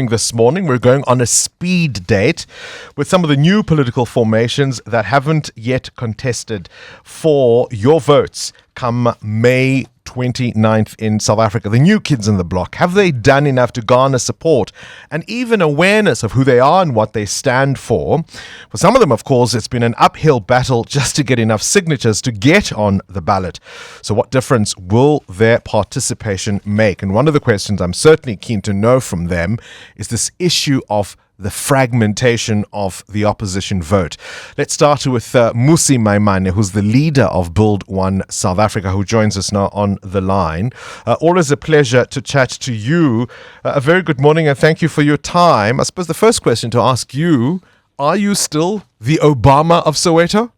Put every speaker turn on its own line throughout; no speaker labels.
This morning, we're going on a speed date with some of the new political formations that haven't yet contested for your votes come May 29th in South Africa. The new kids in the block, have they done enough to garner support and even awareness of who they are and what they stand for? For some of them, of course, it's been an uphill battle just to get enough signatures to get on the ballot. So what difference will their participation make? And one of the questions I'm certainly keen to know from them is this issue of the fragmentation of the opposition vote. Let's start with Musi Maimane, who's the leader of Build One South Africa, who joins us now on the line. Always a pleasure to chat to you. A very good morning and thank you for your time. I suppose the first question to ask you, are you still the Obama of Soweto?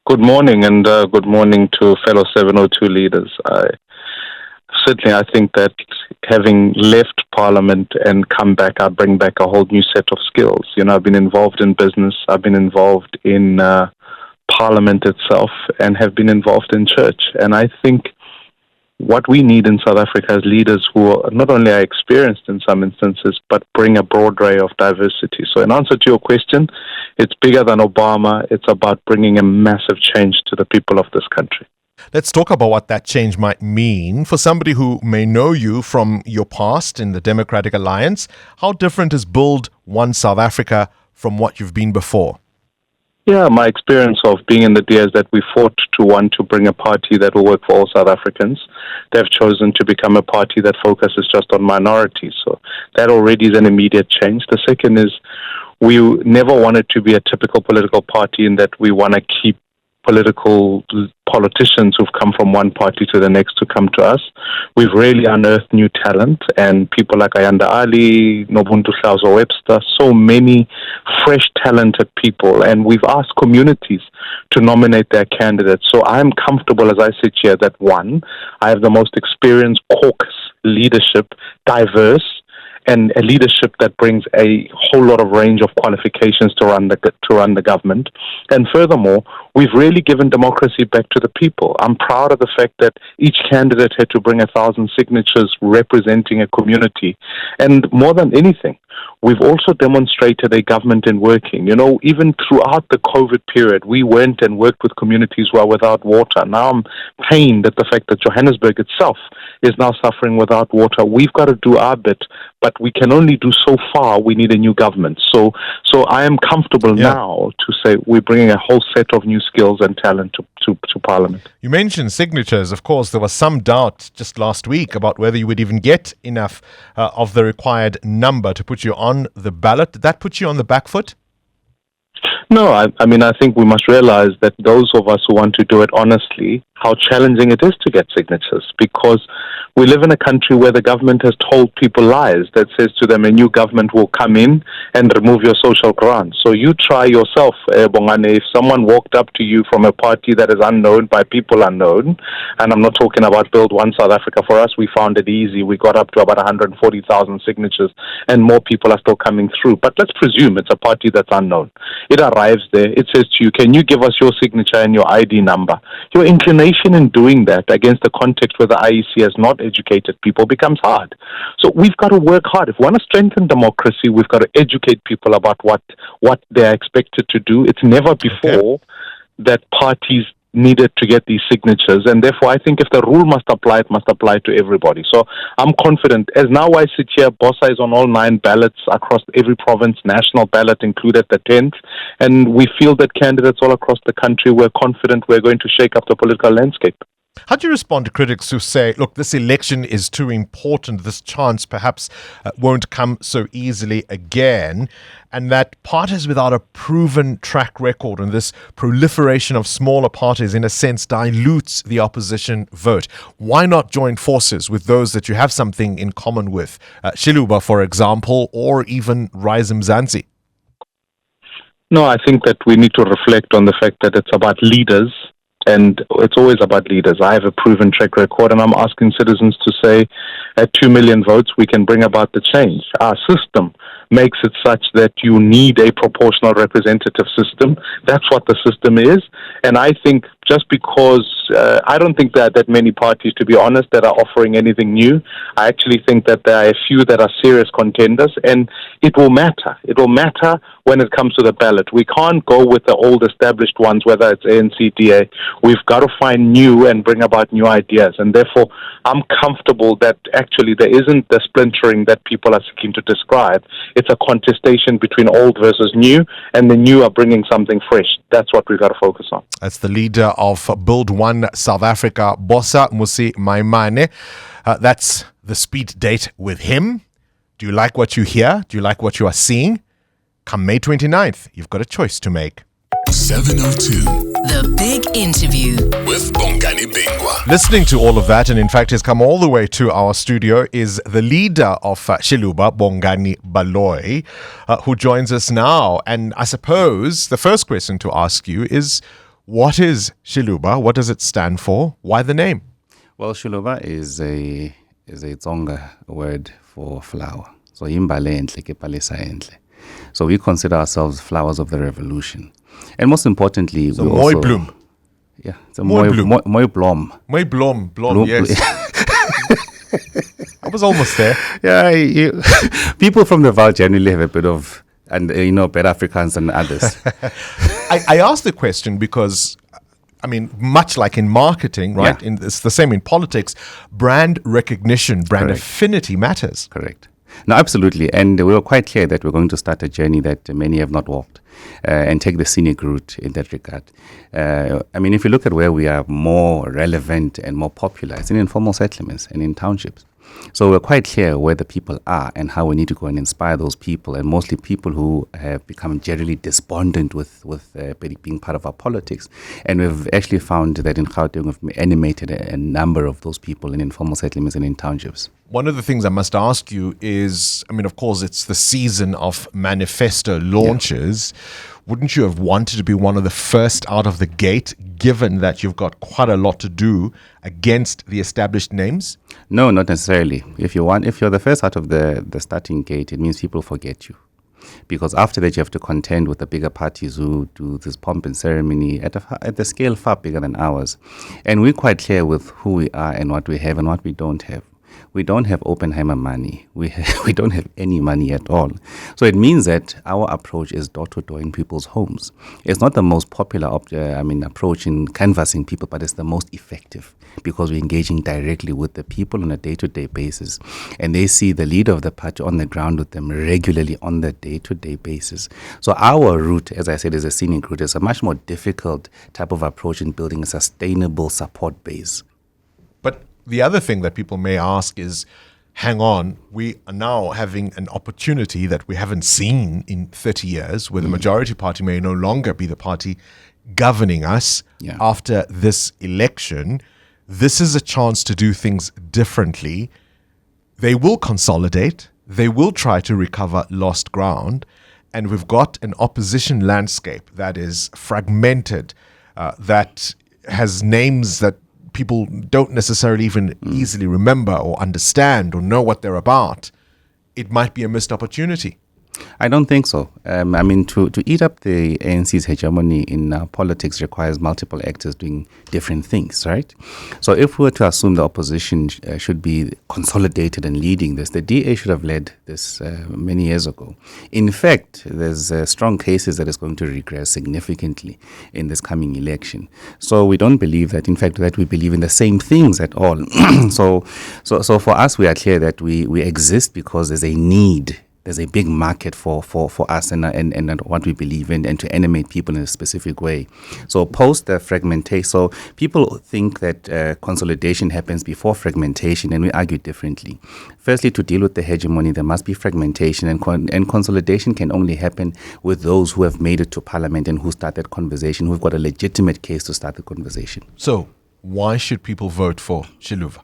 Good morning and good morning to fellow 702 leaders. Certainly, I think that having left Parliament and come back, I bring back a whole new set of skills. You know, I've been involved in business, I've been involved in Parliament itself, and have been involved in church. And I think what we need in South Africa is leaders who are not only are experienced in some instances, but bring a broad array of diversity. So in answer to your question, it's bigger than Obama. It's about bringing a massive change to the people of this country.
Let's talk about what that change might mean. For somebody who may know you from your past in the Democratic Alliance, how different is Build One South Africa from what you've been before?
Yeah, my experience of being in the DA is that we fought to want to bring a party that will work for all South Africans. They've chosen to become a party that focuses just on minorities. So that already is an immediate change. The second is we never wanted to be a typical political party in that we want to keep politicians who've come from one party to the next to come to us. We've really unearthed new talent, and people like Ayanda Ali, Nobuntu Hlazo Webster, so many fresh, talented people, and we've asked communities to nominate their candidates. So I'm comfortable as I sit here that one, I have the most experienced caucus leadership, diverse, and a leadership that brings a whole lot of range of qualifications to run the government. And furthermore, we've really given democracy back to the people. I'm proud of the fact that each candidate had to bring 1,000 signatures representing a community. And more than anything, we've also demonstrated a government in working. You know, even throughout the COVID period, we went and worked with communities who are without water. Now I'm pained at the fact that Johannesburg itself is now suffering without water. We've got to do our bit, but we can only do so far. We need a new government. So I am comfortable now to say we're bringing a whole set of new skills and talent to Parliament.
You mentioned signatures. Of course, there was some doubt just last week about whether you would even get enough of the required number to put you on the ballot. Did that put you on the back foot?
No, I mean, I think we must realize that those of us who want to do it honestly, how challenging it is to get signatures, because we live in a country where the government has told people lies that says to them a new government will come in and remove your social grant. So you try yourself, Bongani, if someone walked up to you from a party that is unknown by people unknown, and I'm not talking about Build One South Africa. For us, we found it easy. We got up to about 140,000 signatures and more people are still coming through. But let's presume it's a party that's unknown. It arrives there. It says to you, can you give us your signature and your ID number? Your inclination in doing that against the context where the IEC has not educated people becomes hard. So we've got to work hard. If we want to strengthen democracy, we've got to educate people about what they're expected to do. It's never before that parties needed to get these signatures, and therefore I think if the rule must apply, it must apply to everybody. So I'm confident. As now I sit here, BOSA is on all 9 ballots across every province, national ballot included the 10th, and we feel that candidates all across the country, we're confident we're going to shake up the political landscape.
How do you respond to critics who say, look, this election is too important, this chance perhaps won't come so easily again, and that parties without a proven track record and this proliferation of smaller parties in a sense dilutes the opposition vote? Why not join forces with those that you have something in common with? Xiluva, for example, or even Rise Mzansi?
No, I think that we need to reflect on the fact that it's about leaders. And it's always about leaders. I have a proven track record, and I'm asking citizens to say, at 2 million votes, we can bring about the change. Our system makes it such that you need a proportional representative system. That's what the system is. And I think just because I don't think there are that many parties, to be honest, that are offering anything new. I actually think that there are a few that are serious contenders, and it will matter. It will matter when it comes to the ballot. We can't go with the old established ones, whether it's ANC, DA. We've got to find new and bring about new ideas, and therefore I'm comfortable that actually there isn't the splintering that people are seeking to describe. It's a contestation between old versus new, and the new are bringing something fresh. That's what we've got to focus on.
That's the leader of Build One South Africa, BOSA, Musi Maimane. That's the speed date with him. Do you like what you hear? Do you like what you are seeing? Come May 29th, you've got a choice to make.
702.
The Big Interview
With Bongani Bingwa.
Listening to all of that, and in fact has come all the way to our studio, is the leader of Xiluva, Bongani Baloyi, who joins us now. And I suppose the first question to ask you is, what is Xiluva? What does it stand for? Why the name?
Well, Xiluva is a Tsonga word for flower. So imbale entle ke palesa entle. So we consider ourselves flowers of the revolution. And most importantly,
So
we
mooi
also...
bloem.
Yeah, it's a
Mooi bloem.
mooi blom.
Mooi blom,
Bloem-
yes. I was almost there.
Yeah, people from the Val generally have a bit of, and better Afrikaans than others.
I asked the question because, I mean, much like in marketing, right?
Yeah.
It's the same in politics. Brand recognition, brand
Correct.
affinity matters.
Correct. No, absolutely. And we were quite clear that we're going to start a journey that many have not walked and take the scenic route in that regard. I mean, if you look at where we are more relevant and more popular, it's in informal settlements and in townships. So we're quite clear where the people are and how we need to go and inspire those people, and mostly people who have become generally despondent with being part of our politics. And we've actually found that in Gauteng we've animated a number of those people in informal settlements and in townships.
One of the things I must ask you is, I mean, of course, it's the season of manifesto launches. Wouldn't you have wanted to be one of the first out of the gate, given that you've got quite a lot to do against the established names?
No, not necessarily. If you're the first out of the starting gate, it means people forget you. Because after that, you have to contend with the bigger parties who do this pomp and ceremony at the scale far bigger than ours. And we're quite clear with who we are and what we have and what we don't have. We don't have Oppenheimer money. We don't have any money at all. So it means that our approach is door-to-door in people's homes. It's not the most popular approach in canvassing people, but it's the most effective because we're engaging directly with the people on a day-to-day basis. And they see the leader of the party on the ground with them regularly on the day-to-day basis. So our route, as I said, is a scenic route. It's a much more difficult type of approach in building a sustainable support base.
But the other thing that people may ask is, hang on, we are now having an opportunity that we haven't seen in 30 years, where the majority party may no longer be the party governing us after this election. This is a chance to do things differently. They will consolidate. They will try to recover lost ground. And we've got an opposition landscape that is fragmented, that has names that people don't necessarily even easily remember or understand or know what they're about. It might be a missed opportunity.
I don't think so. To eat up the ANC's hegemony in politics requires multiple actors doing different things, right? So if we were to assume the opposition should be consolidated and leading this, the DA should have led this many years ago. In fact, there's strong cases that it's going to regress significantly in this coming election. So we don't believe that, in fact, that we believe in the same things at all. So for us, we are clear that we exist because there's a need. There's a big market for us and what we believe in, and to animate people in a specific way. So post the fragmentation, so people think that consolidation happens before fragmentation, and we argue differently. Firstly, to deal with the hegemony, there must be fragmentation, and consolidation can only happen with those who have made it to parliament and who start that conversation, who've got a legitimate case to start the conversation.
So why should people vote for Xiluva?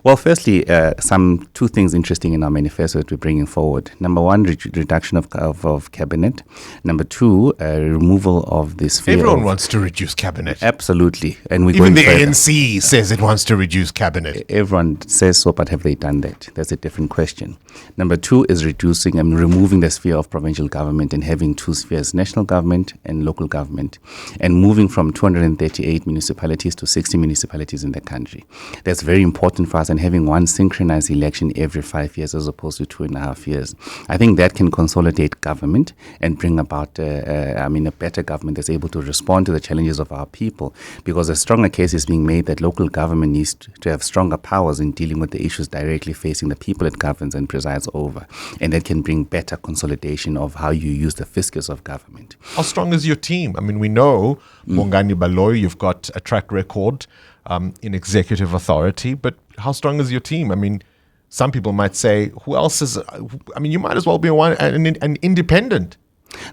Well, firstly, two things interesting in our manifesto that we're bringing forward. Number one, reduction of cabinet. Number two, removal of this fear.
Everyone wants to reduce cabinet.
Absolutely. And we're
Even
going
the
further.
ANC says it wants to reduce cabinet.
Everyone says so, but have they done that? That's a different question. Number two is reducing and removing the sphere of provincial government and having two spheres, national government and local government, and moving from 238 municipalities to 60 municipalities in the country. That's very important for us, and having one synchronized election every 5 years as opposed to 2.5 years. I think that can consolidate government and bring about a better government that's able to respond to the challenges of our people, because a stronger case is being made that local government needs to have stronger powers in dealing with the issues directly facing the people it governs and presides over, and that can bring better consolidation of how you use the fiscus of government.
How strong is your team? I mean, we know, Bongani Baloyi, you've got a track record in executive authority, but how strong is your team? I mean, some people might say, who else is, you might as well be an independent.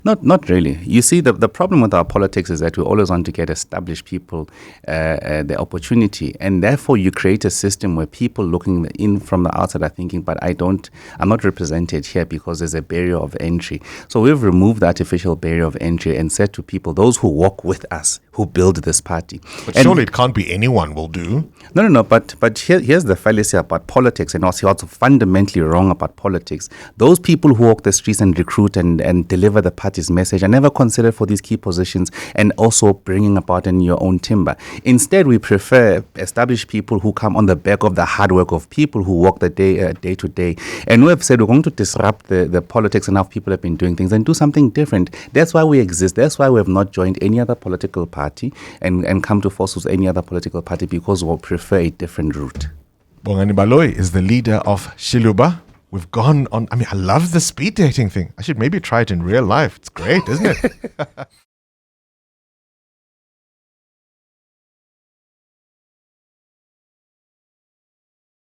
Not really. You see, the problem with our politics is that we always want to get established people the opportunity, and therefore you create a system where people looking in from the outside are thinking, but I'm not represented here because there's a barrier of entry. So we've removed the artificial barrier of entry and said to people, those who walk with us, who build this party.
But surely it can't be anyone will do.
No. But here's the fallacy about politics, and also fundamentally wrong about politics. Those people who walk the streets and recruit and deliver the party's message are never considered for these key positions and also bringing about in your own timber. Instead, we prefer established people who come on the back of the hard work of people who walk the day to day. And we have said we're going to disrupt the politics and how people have been doing things and do something different. That's why we exist. That's why we have not joined any other political party and come to force with any other political party, because we'll prefer a different route.
Bongani Baloyi is the leader of Xiluva. We've gone on. I love the speed dating thing. I should maybe try it in real life. It's great, isn't it?